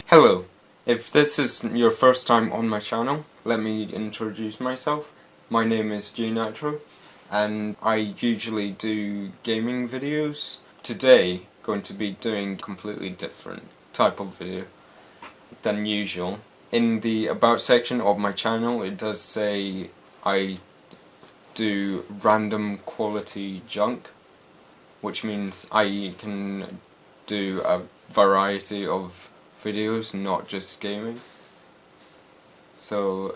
Hello, if this is your first time on my channel, let me introduce myself. My name is GNatro, and I usually do gaming videos. Today, going to be doing a completely different type of video than usual. In the about section of my channel, it does say I do random quality junk, which means I can do a variety of videos, not just gaming. So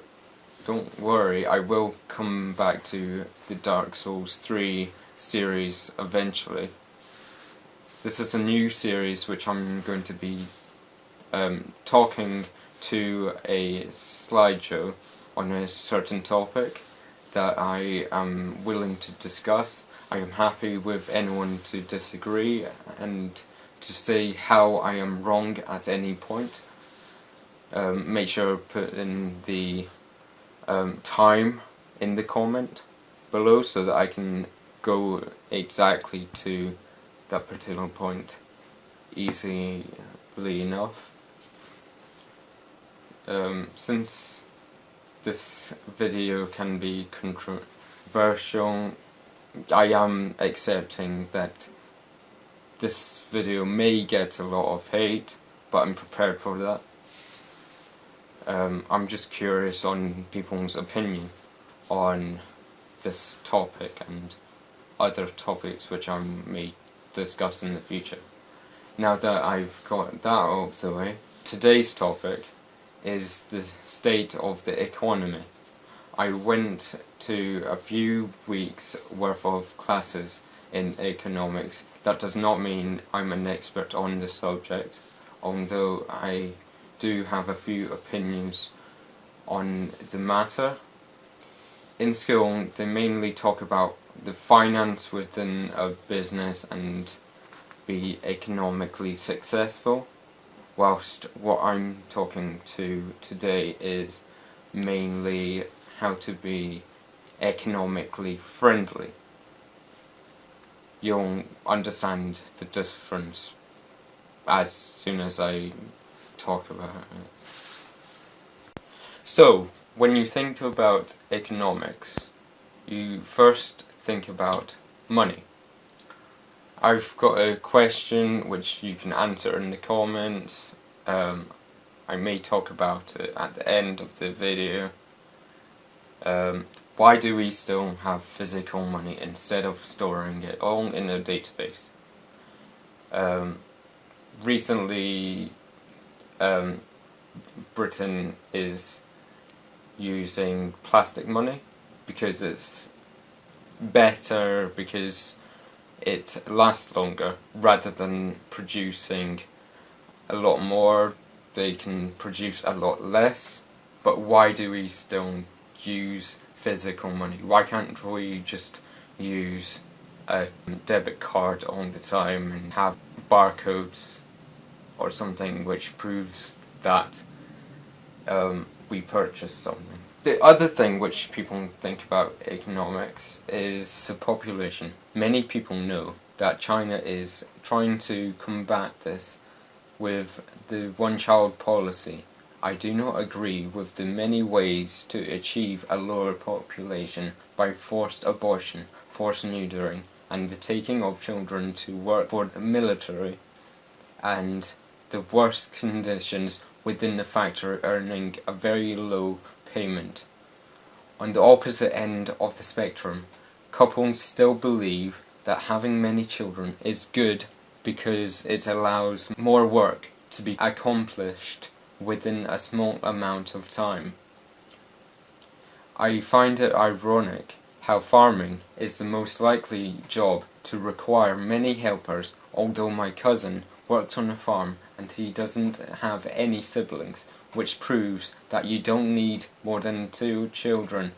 don't worry, I will come back to the Dark Souls 3 series eventually. This is a new series which I'm going to be talking to a slideshow on a certain topic that I am willing to discuss. I am happy with anyone to disagree and to say how I am wrong at any point. Make sure to put in the time in the comment below so that I can go exactly to that particular point easily enough. Since this video can be controversial, I am accepting that this video may get a lot of hate, but I'm prepared for that. I'm just curious on people's opinion on this topic and other topics which I may discuss in the future. Now that I've got that out of the way, today's topic is the state of the economy. I went to a few weeks worth of classes in economics. That does not mean I'm an expert on the subject, although I do have a few opinions on the matter. In school, they mainly talk about the finance within a business and be economically successful, whilst what I'm talking to today is mainly how to be economically friendly. You'll understand the difference as soon as I talk about it. So, when you think about economics, you first think about money. I've got a question which you can answer in the comments. I may talk about it at the end of the video. Why do we still have physical money instead of storing it all in a database? Recently, Britain is using plastic money because it's better, because it lasts longer. Rather than producing a lot more, they can produce a lot less. But why do we still use physical money? Why can't we just use a debit card all the time and have barcodes or something which proves that we purchased something? The other thing which people think about economics is the population. Many people know that China is trying to combat this with the one-child policy. I do not agree with the many ways to achieve a lower population by forced abortion, forced neutering, and the taking of children to work for the military, and the worst conditions within the factory, earning a very low payment. On the opposite end of the spectrum, couples still believe that having many children is good because it allows more work to be accomplished within a small amount of time. I find it ironic how farming is the most likely job to require many helpers, although my cousin works on a farm and he doesn't have any siblings, which proves that you don't need more than 2 children.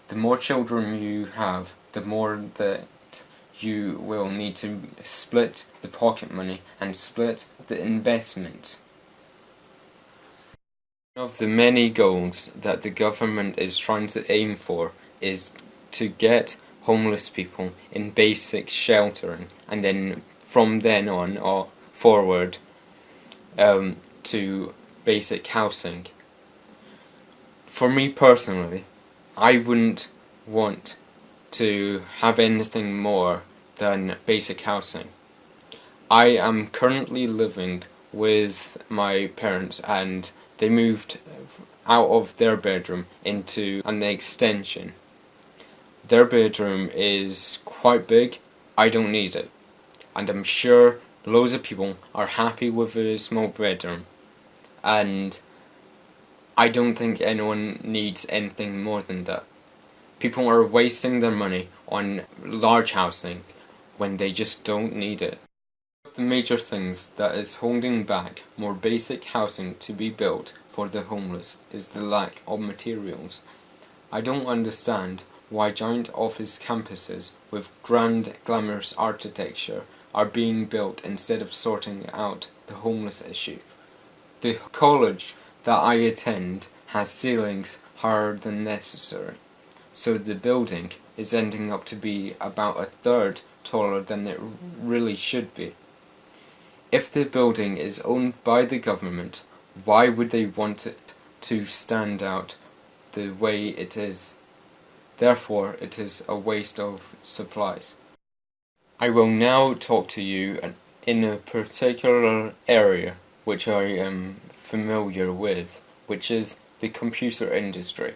The more children you have, the more that you will need to split the pocket money and split the investments. One of the many goals that the government is trying to aim for is to get homeless people in basic sheltering, and then from then on or forward to basic housing. For me personally, I wouldn't want to have anything more than basic housing. I am currently living with my parents, and they moved out of their bedroom into an extension. Their bedroom is quite big. I don't need it. And I'm sure loads of people are happy with a small bedroom. And I don't think anyone needs anything more than that. People are wasting their money on large housing when they just don't need it. One of the major things that is holding back more basic housing to be built for the homeless is the lack of materials. I don't understand why giant office campuses with grand glamorous architecture are being built instead of sorting out the homeless issue. The college that I attend has ceilings higher than necessary, so the building is ending up to be about a third taller than it really should be. If the building is owned by the government, why would they want it to stand out the way it is? Therefore, it is a waste of supplies. I will now talk to you in a particular area which I am familiar with, which is the computer industry.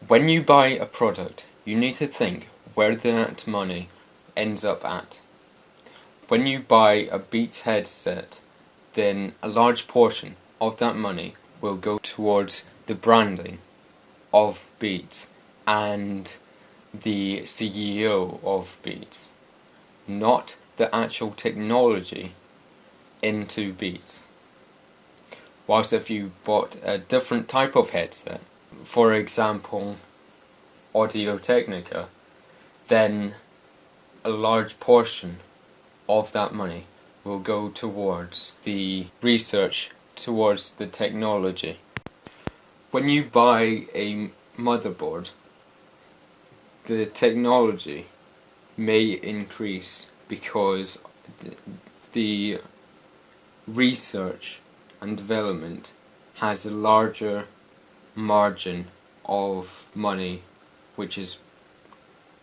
When you buy a product, you need to think where that money ends up at. When you buy a Beats headset, then a large portion of that money will go towards the branding of Beats and the CEO of Beats, not the actual technology into Beats. Whilst if you bought a different type of headset, for example Audio-Technica, then a large portion of that money will go towards the research, towards the technology. When you buy a motherboard, the technology may increase because the research and development has a larger margin of money which is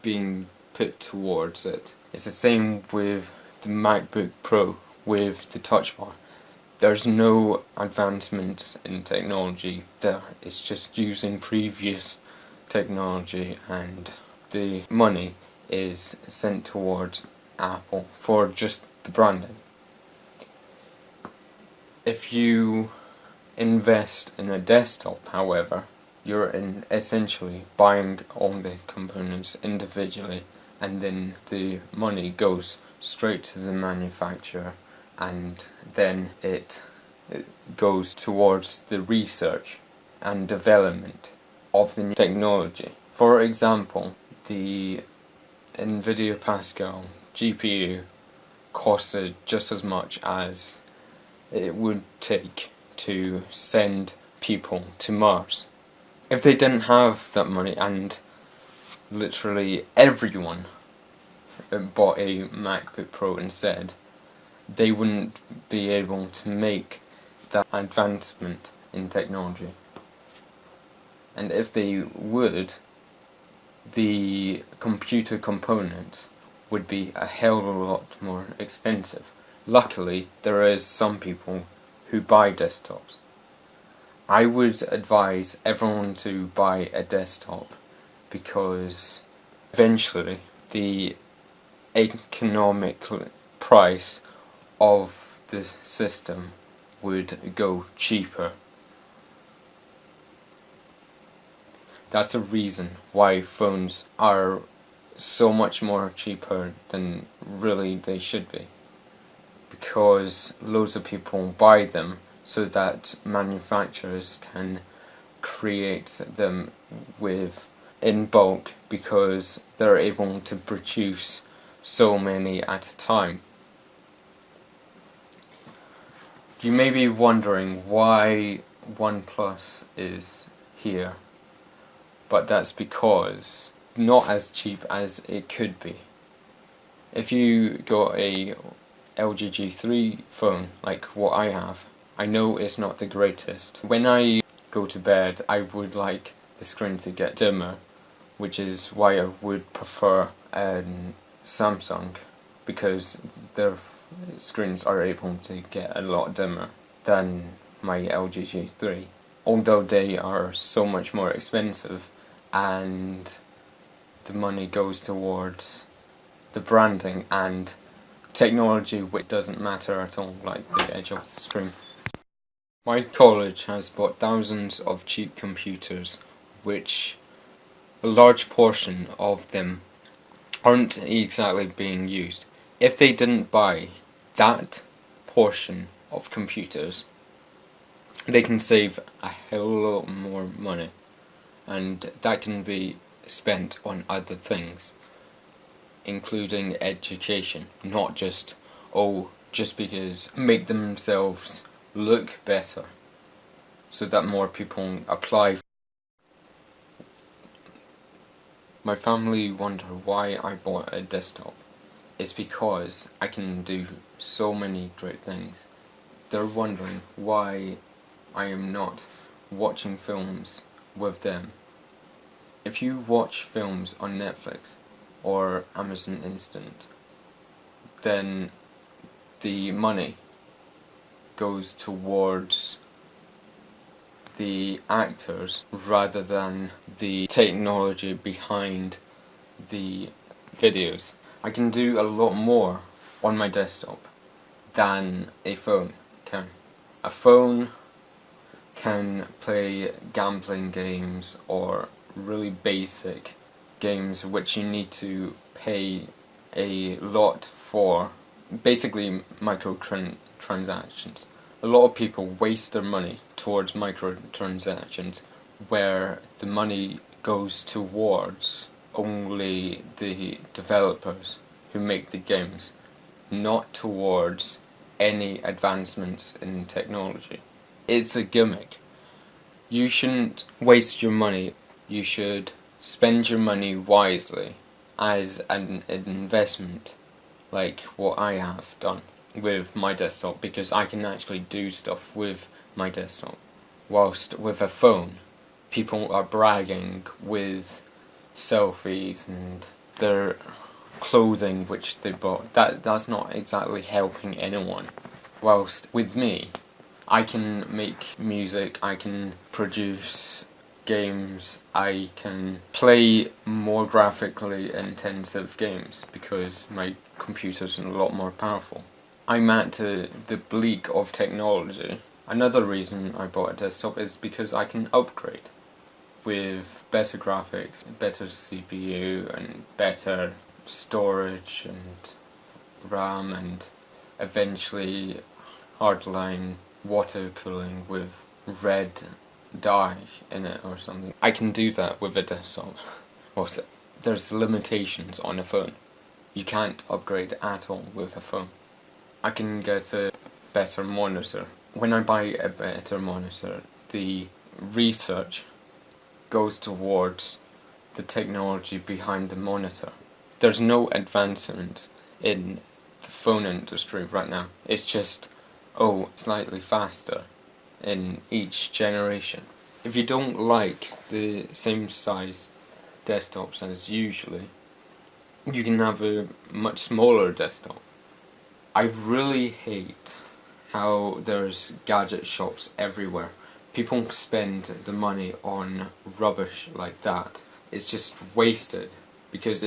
being put towards it. It's the same with the MacBook Pro with the touch bar. There's no advancement in technology there. It's just using previous technology, and the money is sent towards Apple for just the branding. If you invest in a desktop, however, you're essentially buying all the components individually, and then the money goes straight to the manufacturer, and then it goes towards the research and development of the new technology. For example, the NVIDIA Pascal GPU costed just as much as it would take to send people to Mars. If they didn't have that money and literally everyone bought a MacBook Pro instead, they wouldn't be able to make that advancement in technology. And if they would, the computer components would be a hell of a lot more expensive. Luckily, there is some people who buy desktops. I would advise everyone to buy a desktop because eventually the economic price of the system would go cheaper. That's the reason why phones are so much more cheaper than really they should be. Because loads of people buy them so that manufacturers can create them in bulk, because they're able to produce so many at a time. You may be wondering why OnePlus is here, but that's because not as cheap as it could be. If you got a LG G3 phone like what I have, I know it's not the greatest. When I go to bed, I would like the screen to get dimmer, which is why I would prefer Samsung, because their screens are able to get a lot dimmer than my LG G3. Although they are so much more expensive, and the money goes towards the branding and technology which doesn't matter at all, like the edge of the screen. My college has bought thousands of cheap computers, which a large portion of them aren't exactly being used. If they didn't buy that portion of computers, they can save a hell of a lot more money, and that can be spent on other things, including education, not just, just because make themselves look better so that more people apply. My family wonder why I bought a desktop. It's because I can do so many great things. They're wondering why I am not watching films with them. If you watch films on Netflix or Amazon Instant, then the money goes towards the actors rather than the technology behind the videos. I can do a lot more on my desktop than a phone can. A phone can play gambling games or really basic games which you need to pay a lot for, basically microtransactions. A lot of people waste their money towards microtransactions where the money goes towards only the developers who make the games, not towards any advancements in technology. It's a gimmick. You shouldn't waste your money. You should spend your money wisely as an investment, like what I have done with my desktop, because I can actually do stuff with my desktop. Whilst with a phone, people are bragging with selfies and their clothing which they bought. That's not exactly helping anyone. Whilst with me, I can make music, I can produce games, I can play more graphically intensive games because my computer's a lot more powerful. I'm at the bleak of technology. Another reason I bought a desktop is because I can upgrade with better graphics, better CPU and better storage and RAM, and eventually hardline water cooling with red dye in it or something. I can do that with a desktop. There's limitations on a phone. You can't upgrade at all with a phone. I can get a better monitor. When I buy a better monitor, the research goes towards the technology behind the monitor. There's no advancement in the phone industry right now. It's just, slightly faster in each generation. If you don't like the same size desktops as usually, you can have a much smaller desktop. I really hate how there's gadget shops everywhere. People spend the money on rubbish like that. It's just wasted because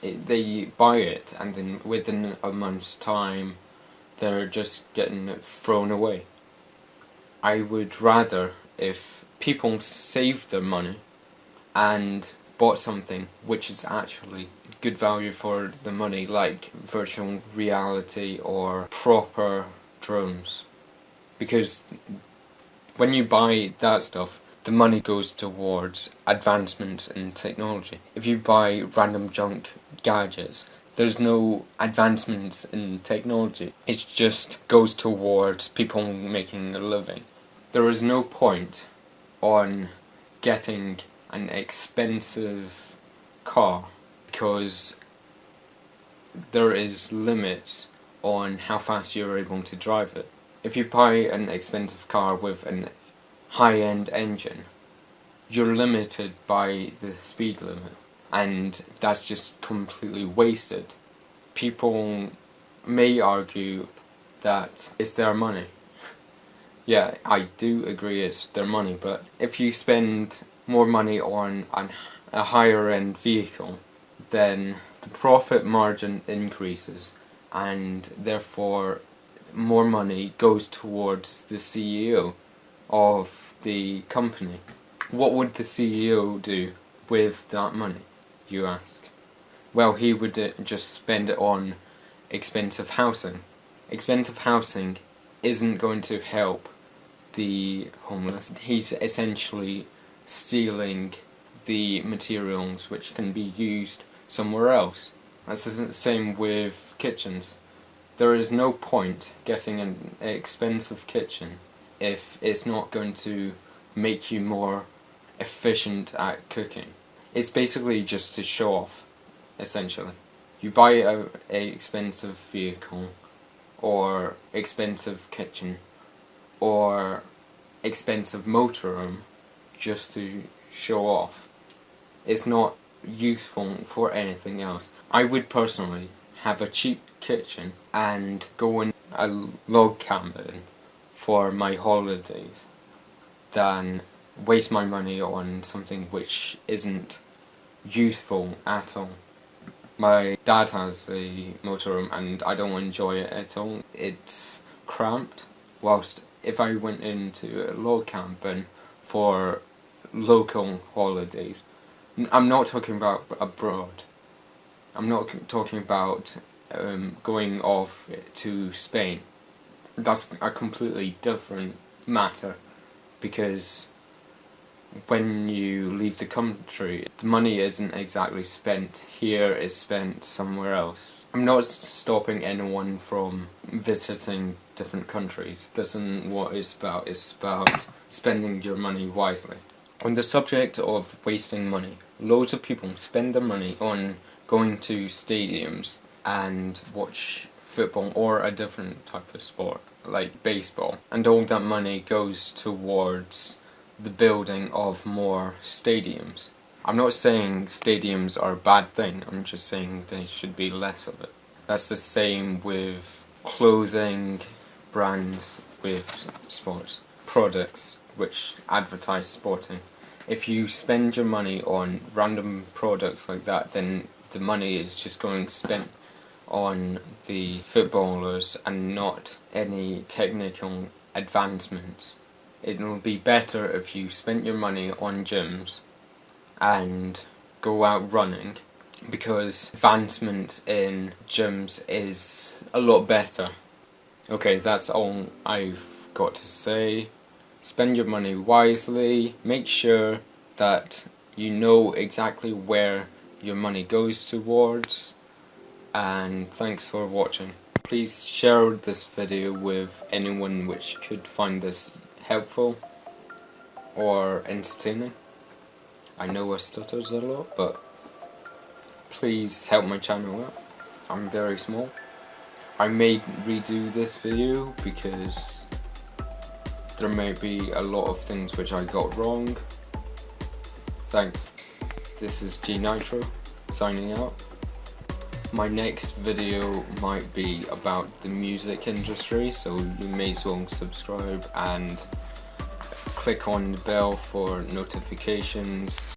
they buy it and then within a month's time they're just getting thrown away. I would rather if people saved their money and bought something which is actually good value for the money, like virtual reality or proper drones. Because when you buy that stuff, the money goes towards advancements in technology. If you buy random junk gadgets, there's no advancements in technology. It just goes towards people making a living. There is no point on getting an expensive car because there is limits on how fast you're able to drive it. If you buy an expensive car with an high-end engine, you're limited by the speed limit, and that's just completely wasted. People may argue that it's their money. Yeah, I do agree it's their money, but if you spend more money on a higher end vehicle, then the profit margin increases, and therefore more money goes towards the CEO of the company. What would the CEO do with that money, you ask? Well, he would just spend it on expensive housing. Expensive housing isn't going to help the homeless. He's essentially stealing the materials which can be used somewhere else. That's the same with kitchens. There is no point getting an expensive kitchen if it's not going to make you more efficient at cooking. It's basically just to show off, essentially. You buy a expensive vehicle, or expensive kitchen, or expensive motorhome just to show off. It's not useful for anything else. I would personally have a cheap kitchen and go in a log cabin for my holidays than waste my money on something which isn't useful at all. My dad has a motorhome and I don't enjoy it at all. It's cramped, whilst if I went into a log cabin for local holidays, I'm not talking about abroad. I'm not talking about going off to Spain. That's a completely different matter, because when you leave the country, the money isn't exactly spent here, it's spent somewhere else. I'm not stopping anyone from visiting different countries. This isn't what it's about. It's about spending your money wisely. On the subject of wasting money, loads of people spend their money on going to stadiums and watch football or a different type of sport, like baseball, and all that money goes towards the building of more stadiums. I'm not saying stadiums are a bad thing, I'm just saying there should be less of it. That's the same with clothing brands, with sports products which advertise sporting. If you spend your money on random products like that, then the money is just going spent on the footballers and not any technical advancements. It would be better if you spent your money on gyms and go out running, because advancement in gyms is a lot better. Okay, that's all I've got to say. Spend your money wisely, make sure that you know exactly where your money goes towards, and thanks for watching. Please share this video with anyone which could find this helpful or entertaining. I know I stutters a lot, but please help my channel out. I'm very small. I may redo this video because there may be a lot of things which I got wrong. Thanks. This is G Nitro signing out. My next video might be about the music industry, so you may as well subscribe and click on the bell for notifications.